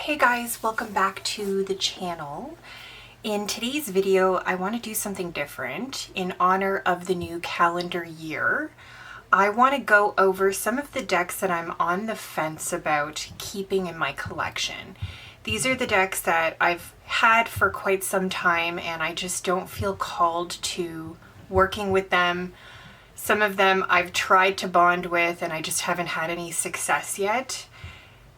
Hey guys, welcome back to the channel. In today's video, I want to do something different in honor of the new calendar year. I want to go over some of the decks that I'm on the fence about keeping in my collection. These are the decks that I've had for quite some time and I just don't feel called to working with them. Some of them I've tried to bond with and I just haven't had any success yet.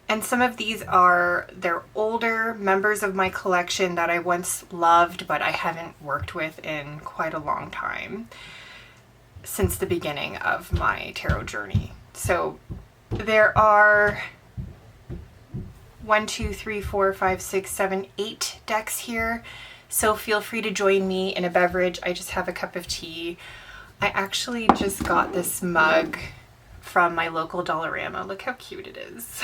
And some of these they're older members of my collection that I once loved, but I haven't worked with in quite a long time, since the beginning of my tarot journey. So there are 1, 2, 3, 4, 5, 6, 7, 8 decks here. So feel free to join me in a beverage. I just have a cup of tea. I actually just got this mug from my local Dollarama. Look how cute it is.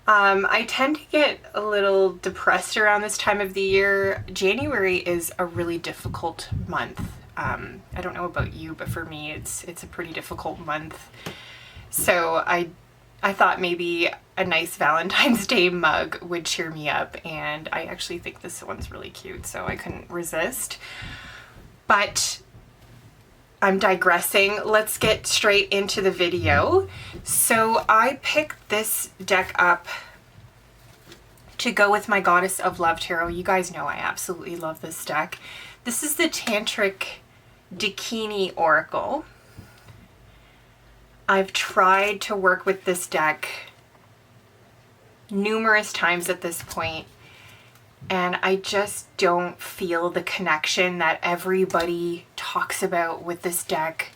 I tend to get a little depressed around this time of the year. January is a really difficult month. I don't know about you, but for me, it's a pretty difficult month. So I thought maybe a nice Valentine's Day mug would cheer me up, and I actually think this one's really cute, so I couldn't resist. But I'm digressing. Let's get straight into the video. So I picked this deck up to go with my Goddess of Love Tarot. You guys know I absolutely love this deck. This is the Tantric Dakini Oracle. I've tried to work with this deck numerous times at this point, and I just don't feel the connection that everybody talks about with this deck.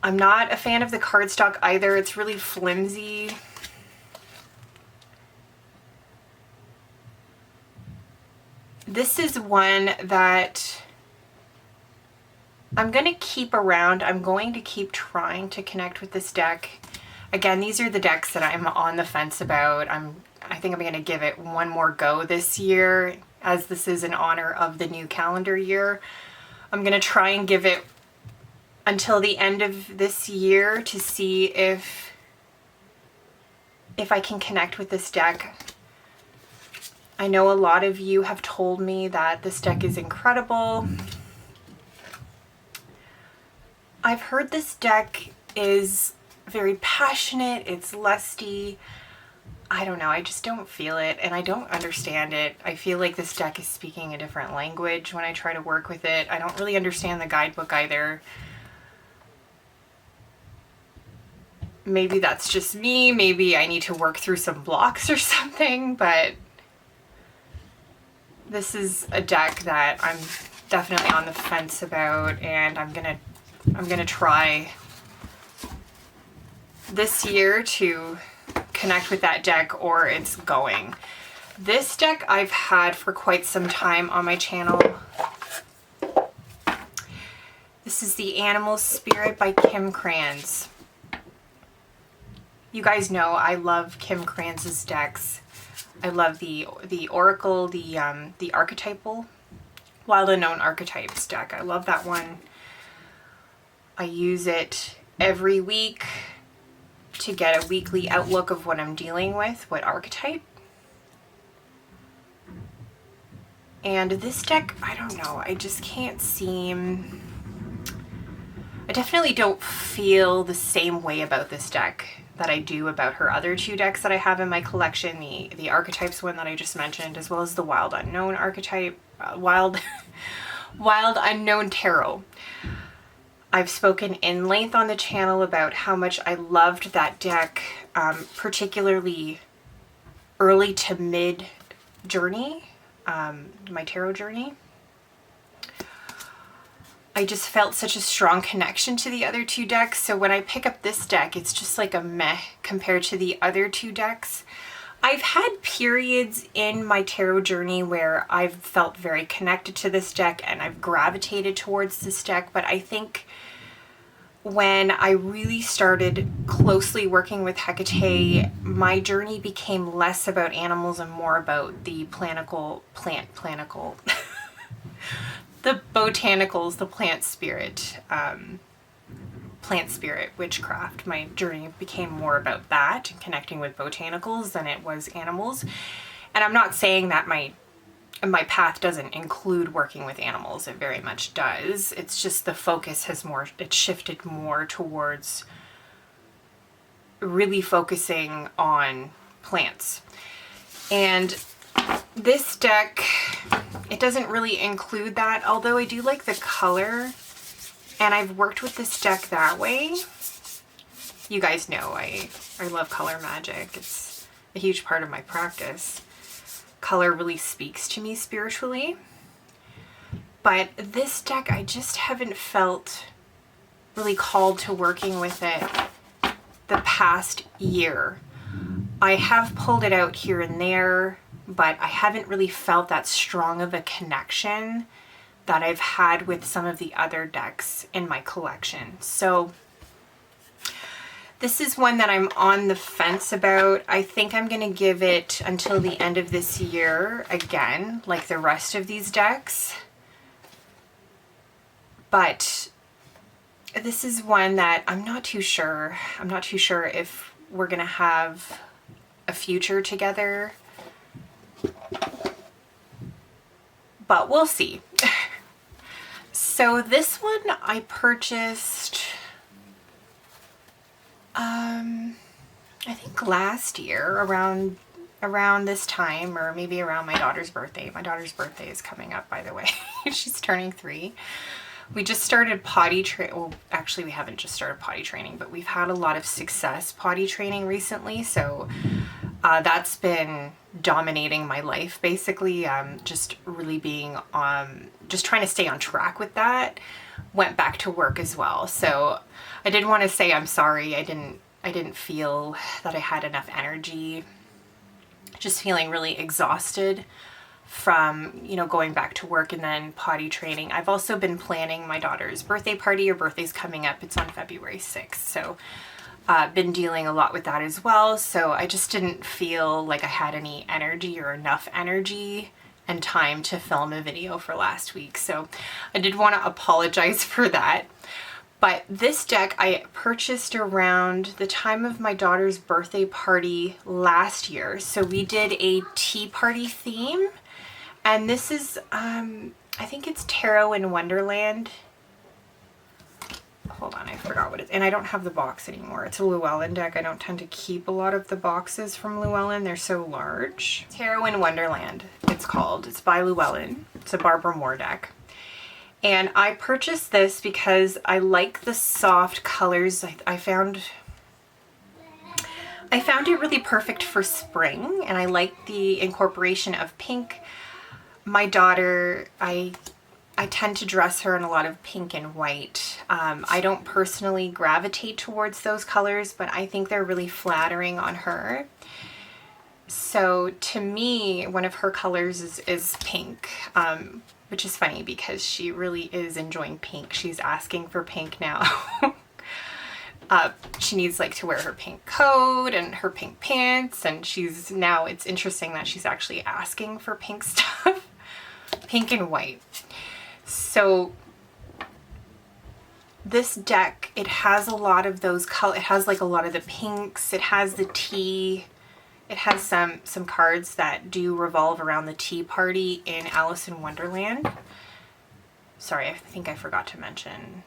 I'm not a fan of the cardstock either. It's really flimsy. This is one that I'm going to keep around. I'm going to keep trying to connect with this deck. Again, these are the decks that I'm on the fence about. I think I'm going to give it one more go this year, as this is in honor of the new calendar year. I'm going to try and give it until the end of this year to see if I can connect with this deck. I know a lot of you have told me that this deck is incredible. I've heard this deck is very passionate, it's lusty. I don't know, I just don't feel it and I don't understand it. I feel like this deck is speaking a different language when I try to work with it. I don't really understand the guidebook either. Maybe that's just me, maybe I need to work through some blocks or something, but this is a deck that I'm definitely on the fence about, and I'm gonna try this year to connect with that deck, or it's going. This deck I've had for quite some time on my channel. This is the Animal Spirit by Krans. You guys know I love Krans's decks. I love the Oracle, the Archetypal, Wild Unknown Archetypes deck. I love that one. I use it every week to get a weekly outlook of what I'm dealing with, what archetype. And this deck, I don't know, I just can't seem... I definitely don't feel the same way about this deck that I do about her other two decks that I have in my collection, the Archetypes one that I just mentioned, as well as the Wild Unknown Archetype, Wild Unknown Tarot. I've spoken in length on the channel about how much I loved that deck, particularly early to mid journey, my tarot journey. I just felt such a strong connection to the other two decks, so when I pick up this deck, it's just like a meh compared to the other two decks. I've had periods in my tarot journey where I've felt very connected to this deck and I've gravitated towards this deck, but I think when I really started closely working with Hecate, my journey became less about animals and more about the the botanicals, the plant spirit. plant spirit witchcraft. My journey became more about that and connecting with botanicals than it was animals. And I'm not saying that my path doesn't include working with animals. It very much does. It's just the focus has it's shifted more towards really focusing on plants. And this deck, it doesn't really include that, although I do like the color, and I've worked with this deck that way. You guys know I love color magic. It's a huge part of my practice. Color really speaks to me spiritually. But this deck, I just haven't felt really called to working with it the past year. I have pulled it out here and there, but I haven't really felt that strong of a connection that I've had with some of the other decks in my collection. So this is one that I'm on the fence about. I think I'm going to give it until the end of this year again, like the rest of these decks. But this is one that I'm not too sure. I'm not too sure if we're going to have a future together. But we'll see. So this one I purchased, I think last year around this time, or maybe around my daughter's birthday. My daughter's birthday is coming up, by the way. She's turning 3. We just started potty training. Well, actually we haven't just started potty training, but we've had a lot of success potty training recently. So that's been dominating my life, basically. Just really being just trying to stay on track with that. Went back to work as well. So I did want to say I'm sorry. I didn't feel that I had enough energy. Just feeling really exhausted from, you know, going back to work and then potty training. I've also been planning my daughter's birthday party. Her birthday's coming up. It's on February 6th. So been dealing a lot with that as well. So I just didn't feel like I had any energy or enough energy and time to film a video for last week. So I did want to apologize for that. But this deck I purchased around the time of my daughter's birthday party last year. So we did a tea party theme. And this is, I think it's Tarot in Wonderland. Hold on, I forgot what it is. And I don't have the box anymore. It's a Llewellyn deck. I don't tend to keep a lot of the boxes from Llewellyn. They're so large. Tarot in Wonderland, it's called. It's by Llewellyn. It's a Barbara Moore deck. And I purchased this because I like the soft colors. I found it really perfect for spring, and I like the incorporation of pink. My daughter, I tend to dress her in a lot of pink and white. I don't personally gravitate towards those colors, but I think they're really flattering on her. So to me, one of her colors is pink, which is funny because she really is enjoying pink. She's asking for pink now. She needs like to wear her pink coat and her pink pants, and it's interesting that she's actually asking for pink stuff. Pink and white. So this deck, it has a lot of those colors. It has like a lot of the pinks. It has the tea. It has some cards that do revolve around the tea party in Alice in Wonderland. Sorry, I think I forgot to mention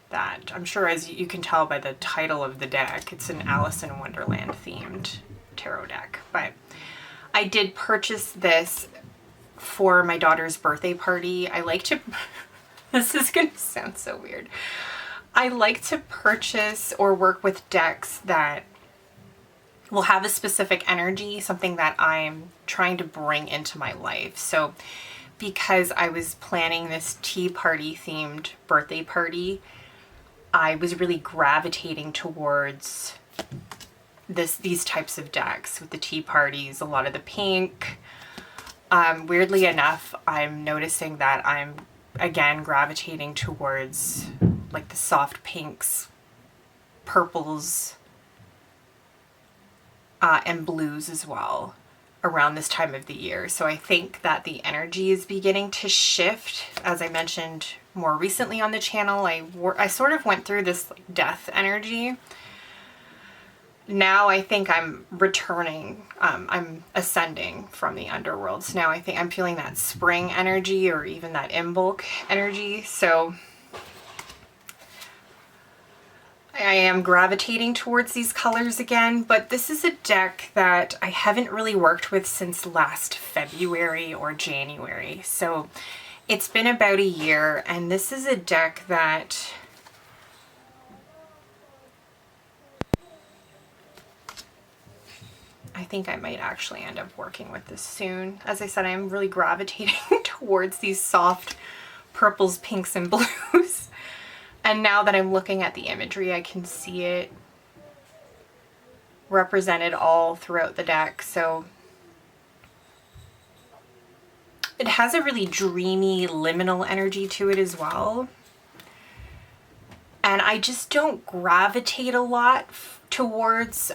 that. I'm sure, as you can tell by the title of the deck, it's an Alice in Wonderland themed tarot deck. But I did purchase this for my daughter's birthday party. I like to, this is going to sound so weird. I like to purchase or work with decks that will have a specific energy, something that I'm trying to bring into my life. So because I was planning this tea party themed birthday party, I was really gravitating towards these types of decks with the tea parties, a lot of the pink. Weirdly enough, I'm noticing that I'm again gravitating towards like the soft pinks, purples, and blues as well around this time of the year. So I think that the energy is beginning to shift. As I mentioned more recently on the channel, I sort of went through this like death energy. Now I think I'm returning, I'm ascending from the underworld. So now I think I'm feeling that spring energy or even that Imbolc energy. So I am gravitating towards these colors again, but this is a deck that I haven't really worked with since last February or January. So it's been about a year, and this is a deck that I think I might actually end up working with this soon. As I said, I'm really gravitating towards these soft purples, pinks, and blues. And now that I'm looking at the imagery, I can see it represented all throughout the deck. So it has a really dreamy, liminal energy to it as well. And I just don't gravitate a lot towards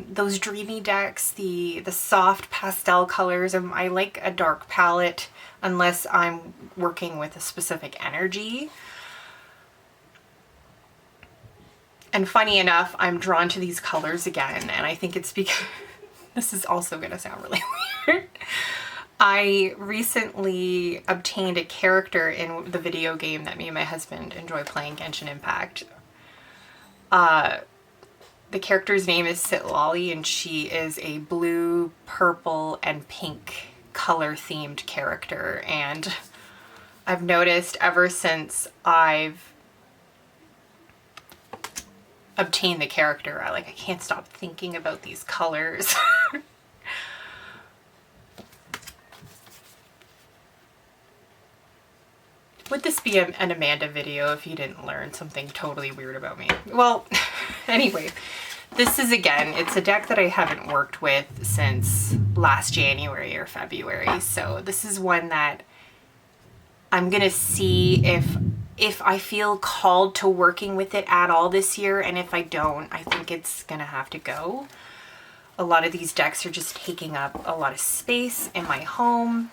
those dreamy decks, the soft pastel colors. I like a dark palette unless I'm working with a specific energy. And funny enough, I'm drawn to these colors again, and I think it's because this is also going to sound really weird. I recently obtained a character in the video game that me and my husband enjoy playing, Genshin Impact. The character's name is Sitlali, and she is a blue, purple, and pink color themed character. And I've noticed ever since I've obtained the character, I can't stop thinking about these colors. Would this be an Amanda video if you didn't learn something totally weird about me? Well, anyway, this is, again, it's a deck that I haven't worked with since last January or February. So this is one that I'm going to see if I feel called to working with it at all this year. And if I don't, I think it's going to have to go. A lot of these decks are just taking up a lot of space in my home,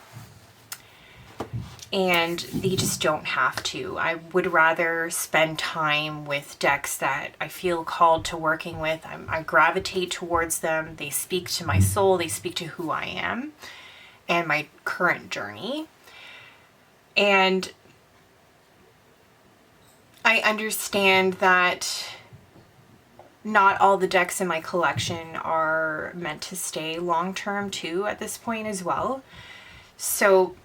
and they just don't have to. I would rather spend time with decks that I feel called to working with. I gravitate towards them. They speak to my soul. They speak to who I am and my current journey. And I understand that not all the decks in my collection are meant to stay long-term too at this point as well. So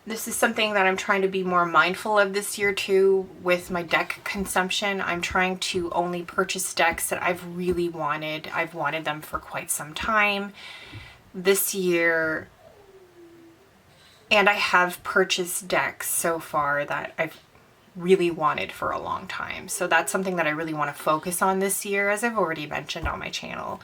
this is something that I'm trying to be more mindful of this year too with my deck consumption. I'm trying to only purchase decks that I've really wanted. I've wanted them for quite some time this year. And I have purchased decks so far that I've really wanted for a long time. So that's something that I really want to focus on this year, as I've already mentioned on my channel.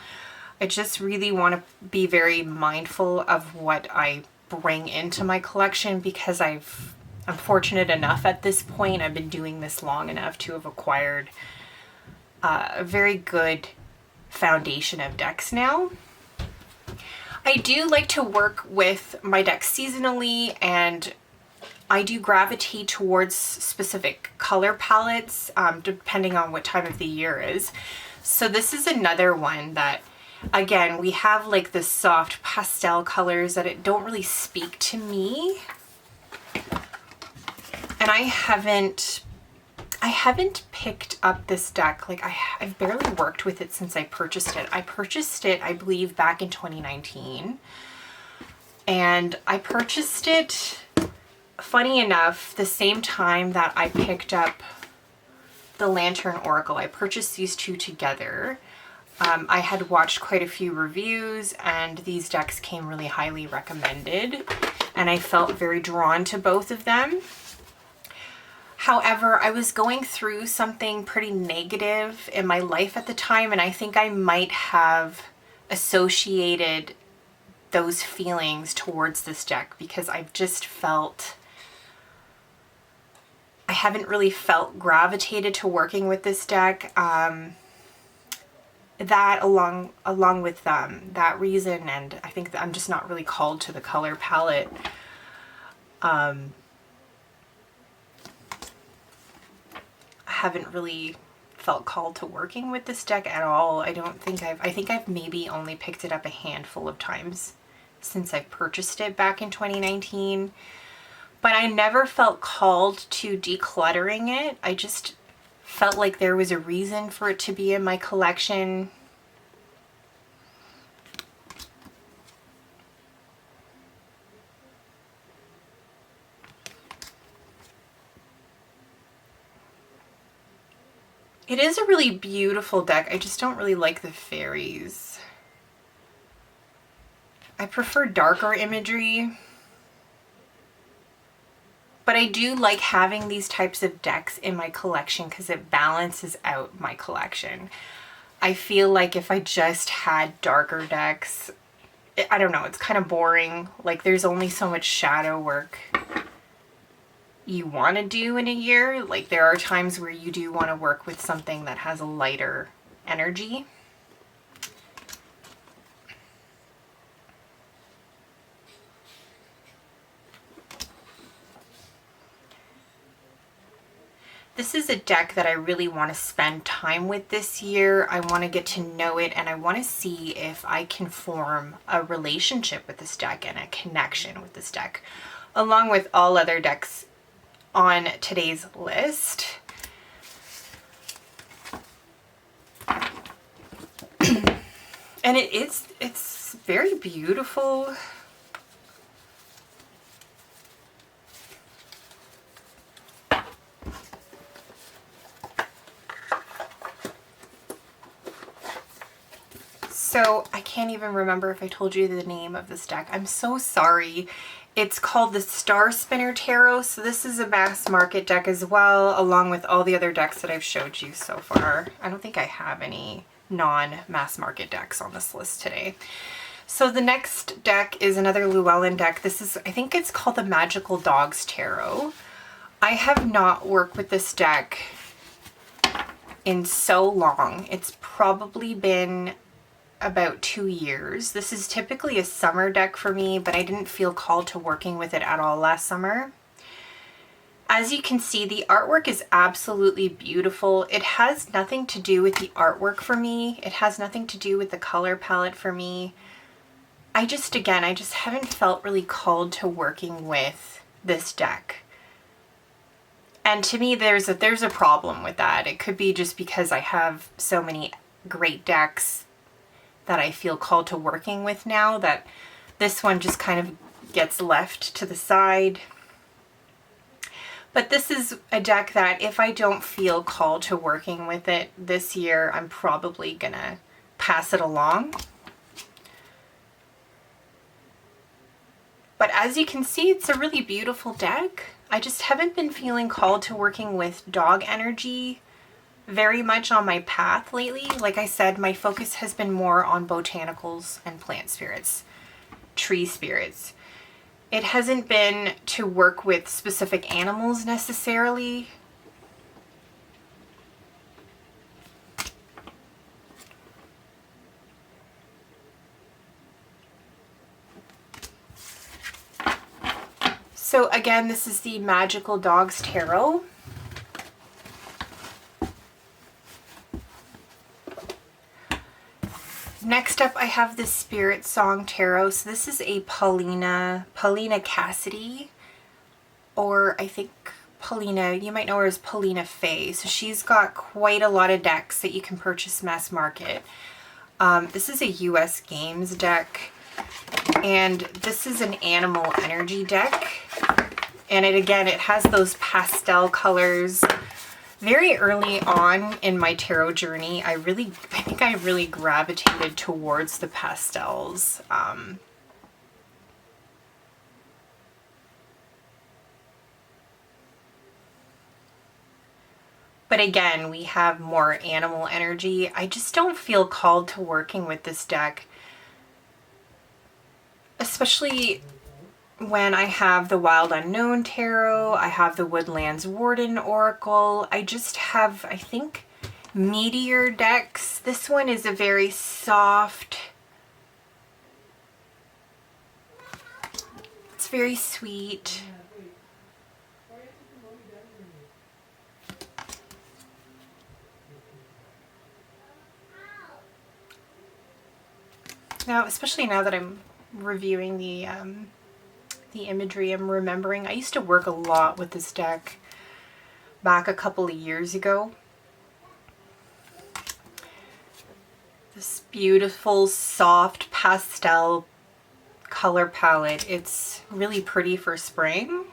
I just really want to be very mindful of what I bring into my collection, because I'm fortunate enough at this point, I've been doing this long enough to have acquired a very good foundation of decks now. I do like to work with my decks seasonally, and I do gravitate towards specific color palettes depending on what time of the year is. So this is another one that, again, we have like the soft pastel colors that it don't really speak to me. And I haven't picked up this deck. Like I've barely worked with it since I purchased it. I purchased it, I believe, back in 2019. And I purchased it, funny enough, the same time that I picked up the Lantern Oracle. I purchased these two together. I had watched quite a few reviews, and these decks came really highly recommended, and I felt very drawn to both of them. However, I was going through something pretty negative in my life at the time, and I think I might have associated those feelings towards this deck, because I've just felt, I haven't really felt gravitated to working with this deck. That along with that reason, and I think that I'm just not really called to the color palette. haven't really felt called to working with this deck at all. I think I've maybe only picked it up a handful of times since I purchased it back in 2019. But I never felt called to decluttering it. I just felt like there was a reason for it to be in my collection. It is a really beautiful deck. I just don't really like the fairies. I prefer darker imagery. But I do like having these types of decks in my collection because it balances out my collection. I feel like if I just had darker decks, I don't know, it's kind of boring. Like there's only so much shadow work you want to do in a year. Like there are times where you do want to work with something that has a lighter energy. This is a deck that I really want to spend time with this year. I want to get to know it, and I want to see if I can form a relationship with this deck and a connection with this deck, along with all other decks on today's list. And it's very beautiful. So I can't even remember if I told you the name of this deck. I'm so sorry. It's called the Star Spinner Tarot. So this is a mass market deck as well, along with all the other decks that I've showed you so far. I don't think I have any non-mass market decks on this list today. So the next deck is another Llewellyn deck. This is, I think it's called the Magical Dogs Tarot. I have not worked with this deck in so long. It's probably been about 2 years. This is typically a summer deck for me, but I didn't feel called to working with it at all last summer. As you can see, the artwork is absolutely beautiful. It has nothing to do with the artwork for me. It has nothing to do with the color palette for me. I just haven't felt really called to working with this deck. And to me, there's a problem with that. It could be just because I have so many great decks that I feel called to working with now, that this one just kind of gets left to the side. But this is a deck that if I don't feel called to working with it this year, I'm probably gonna pass it along. But as you can see, it's a really beautiful deck. I just haven't been feeling called to working with dog energy very much on my path lately. Like I said, my focus has been more on botanicals and plant spirits, tree spirits. It hasn't been to work with specific animals necessarily. So again, this is the Magical Dogs Tarot. Next up, I have the Spiritsong Tarot. So this is a Paulina Cassidy, or I think Paulina, you might know her as Paulina Faye. So she's got quite a lot of decks that you can purchase mass market. This is a US Games deck, and this is an animal energy deck. And it has those pastel colors. Very early on in my tarot journey, I think I really gravitated towards the pastels. But again, we have more animal energy. I just don't feel called to working with this deck, especially when I have the Wild Unknown Tarot, I have the Woodlands Warden Oracle. I just have, I think, meatier decks. This one is a very soft, it's very sweet. now, especially now that I'm reviewing the imagery, I'm remembering I used to work a lot with this deck back a couple of years ago. This beautiful, soft pastel color palette. It's really pretty for spring.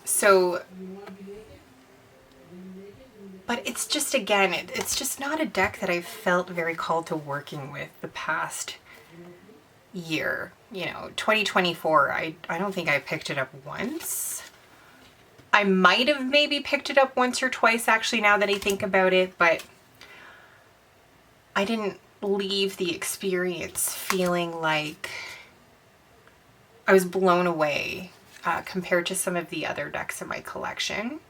So, but it's just, again, it's just not a deck that I've felt very called to working with the past year. You know, 2024, I don't think I picked it up once. I might have maybe picked it up once or twice, actually, now that I think about it, but I didn't leave the experience feeling like I was blown away compared to some of the other decks in my collection.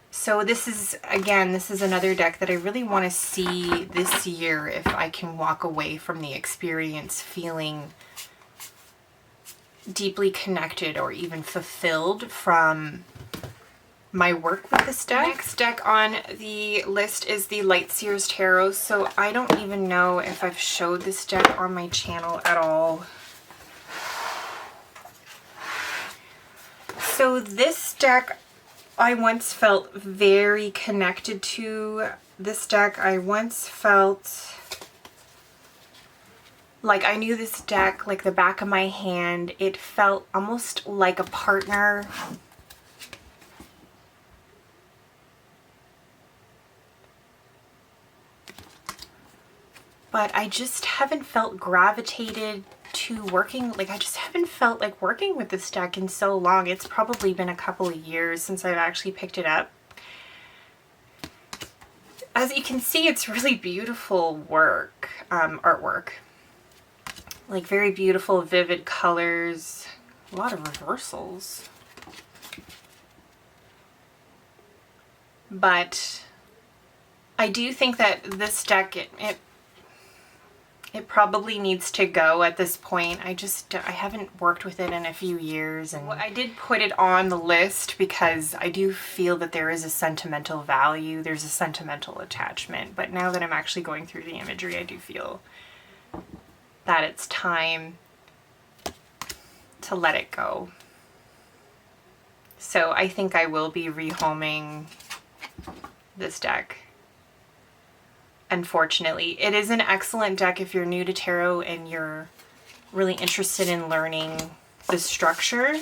So this is, again, this is another deck that I really want to see this year if I can walk away from the experience feeling deeply connected or even fulfilled from my work with this deck. Next deck on the list is the Seers Tarot. So I don't even know if I've showed this deck on my channel at all. So this deck, I once felt very connected to this deck. I once felt like I knew this deck like the back of my hand. It felt almost like a partner. But I just haven't felt gravitated to working, like I just haven't felt like working with this deck in so long. It's probably been a couple of years since I've actually picked it up. As you can see, it's really beautiful work, artwork. Like very beautiful, vivid colors, a lot of reversals. But I do think that this deck, it probably needs to go at this point. I haven't worked with it in a few years, and I did put it on the list because I do feel that there is a sentimental value, there's a sentimental attachment, but now that I'm actually going through the imagery, I do feel that it's time to let it go. So I think I will be rehoming this deck. Unfortunately, it is an excellent deck if you're new to tarot and you're really interested in learning the structure.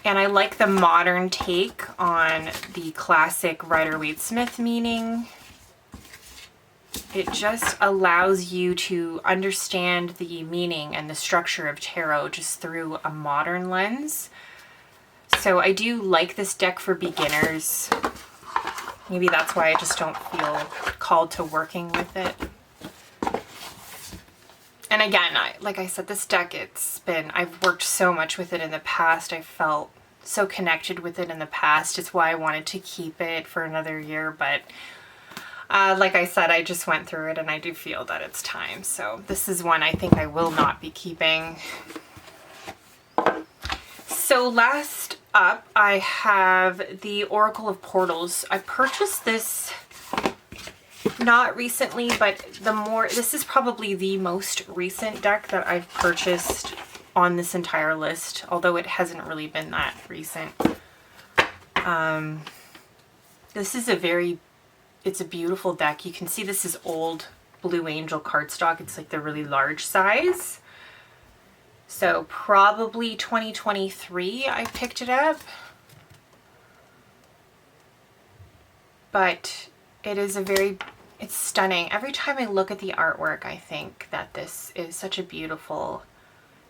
And I like the modern take on the classic Rider-Waite-Smith meaning. It just allows you to understand the meaning and the structure of tarot just through a modern lens. So I do like this deck for beginners. Maybe that's why I just don't feel called to working with it. And again, like I said, this deck, I've worked so much with it in the past. I felt so connected with it in the past. It's why I wanted to keep it for another year. But like I said, I just went through it and I do feel that it's time. So this is one I think I will not be keeping. So last up, I have the Oracle of Portals. I purchased this not recently, but this is probably the most recent deck that I've purchased on this entire list, although it hasn't really been that recent. This is it's a beautiful deck. You can see this is old Blue Angel cardstock. It's like the really large size. So probably 2023 I picked it up. But it is it's stunning. Every time I look at the artwork, I think that this is such a beautiful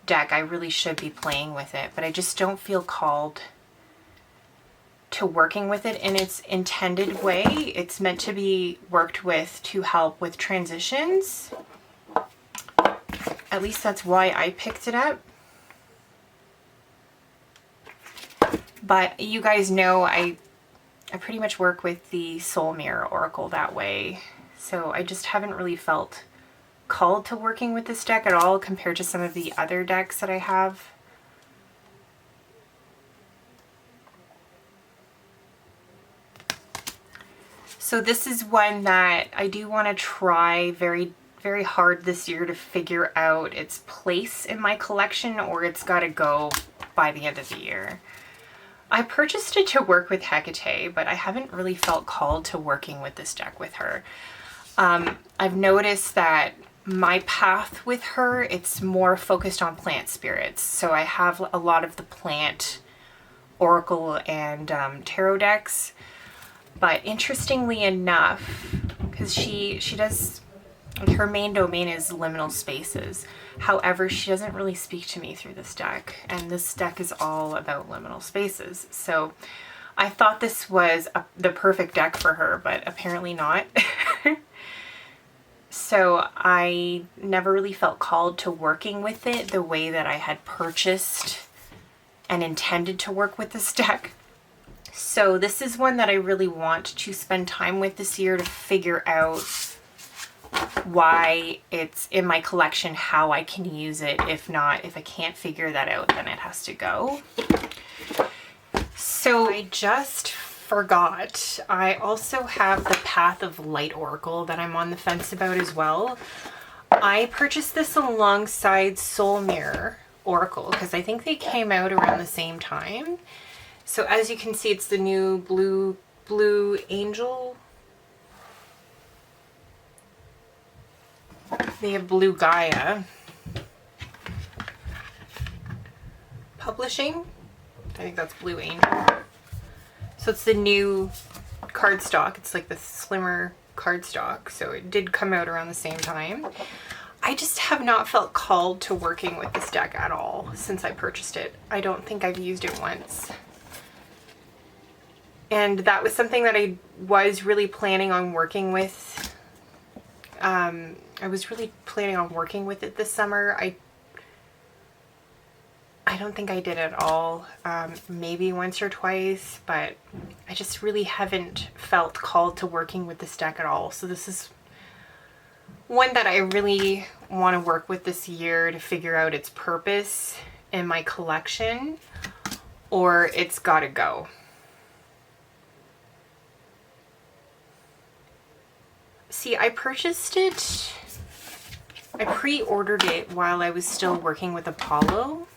deck. I really should be playing with it, but I just don't feel called to working with it in its intended way. It's meant to be worked with to help with transitions. At least that's why I picked it up. But you guys know I pretty much work with the Soul Mirror Oracle that way. So I just haven't really felt called to working with this deck at all compared to some of the other decks that I have. So So this is one that I do want to try very, very hard this year to figure out its place in my collection, or it's got to go by the end of the year. I purchased it to work with Hecate, but I haven't really felt called to working with this deck with her. I've noticed that my path with her, it's more focused on plant spirits. So I have a lot of the plant oracle and tarot decks. But interestingly enough, because she does, her main domain is liminal spaces. However, she doesn't really speak to me through this deck, and this deck is all about liminal spaces. So I thought this was the perfect deck for her, but apparently not. So I never really felt called to working with it the way that I had purchased and intended to work with this deck. So this is one that I really want to spend time with this year to figure out why it's in my collection, how I can use it. If not, if I can't figure that out, then it has to go. So I just forgot, I also have the Path of Light Oracle that I'm on the fence about as well. I purchased this alongside Soul Mirror Oracle because I think they came out around the same time. So as you can see, it's the new blue angel. They have Blue Gaia Publishing. I think that's Blue Angel. So it's the new cardstock. It's like the slimmer cardstock. So it did come out around the same time. I just have not felt called to working with this deck at all since I purchased it. I don't think I've used it once. And that was something that I was really planning on working with. I was really planning on working with it this summer. I don't think I did at all. Maybe once or twice, but I just really haven't felt called to working with this deck at all. So this is one that I really want to work with this year to figure out its purpose in my collection, or it's gotta go. See, I purchased it, I pre-ordered it while I was still working with Apollo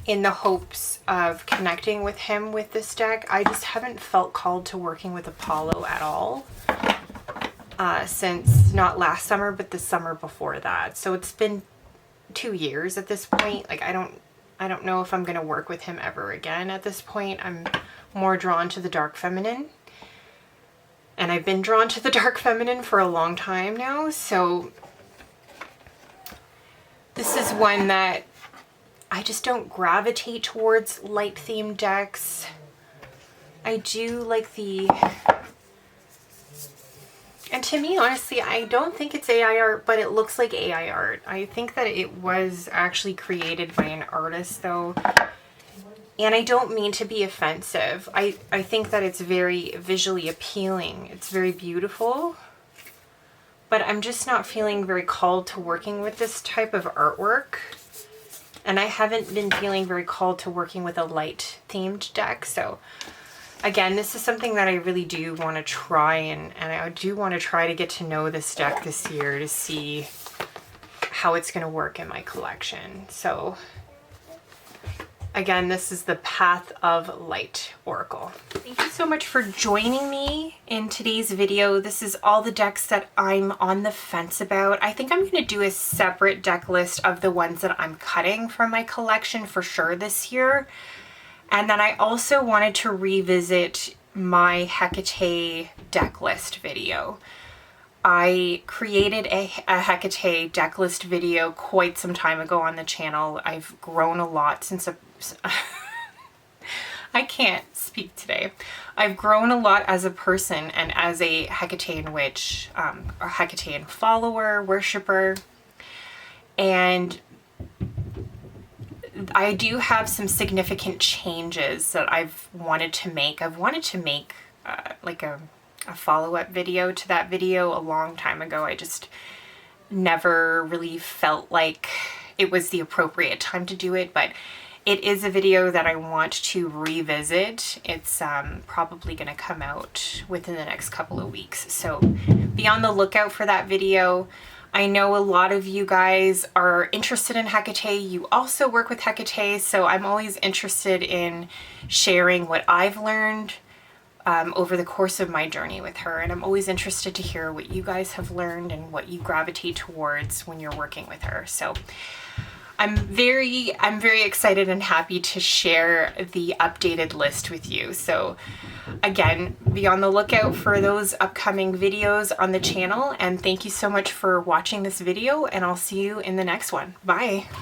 in the hopes of connecting with him with this deck. I just haven't felt called to working with Apollo at all since not last summer, but the summer before that. So it's been 2 years at this point. Like I don't know if I'm going to work with him ever again at this point. I'm more drawn to the dark feminine. And I've been drawn to the dark feminine for a long time now, so this is one that I just don't gravitate towards light themed decks. I do like the, and to me honestly, I don't think it's AI art, but it looks like AI art. I think that it was actually created by an artist though. And I don't mean to be offensive. I think that it's very visually appealing. It's very beautiful. But I'm just not feeling very called to working with this type of artwork. And I haven't been feeling very called to working with a light themed deck. So again, this is something that I really do want to try. And I do want to try to get to know this deck this year to see how it's going to work in my collection. So again, this is the Path of Light Oracle. Thank you so much for joining me in today's video. This is all the decks that I'm on the fence about. I think I'm going to do a separate deck list of the ones that I'm cutting from my collection for sure this year. And then I also wanted to revisit my Hecate deck list video. I created a Hecate deck list video quite some time ago on the channel. I've grown a lot since I can't speak today. I've grown a lot as a person and as a Hecatean witch, a Hecatean follower, worshiper, and I do have some significant changes that I've wanted to make. I've wanted to make like a follow-up video to that video a long time ago. I just never really felt like it was the appropriate time to do it, but it is a video that I want to revisit. It's probably going to come out within the next couple of weeks. So be on the lookout for that video. I know a lot of you guys are interested in Hecate. You also work with Hecate, so I'm always interested in sharing what I've learned over the course of my journey with her. And I'm always interested to hear what you guys have learned and what you gravitate towards when you're working with her. So I'm very excited and happy to share the updated list with you. So again, be on the lookout for those upcoming videos on the channel. And thank you so much for watching this video, and I'll see you in the next one. Bye.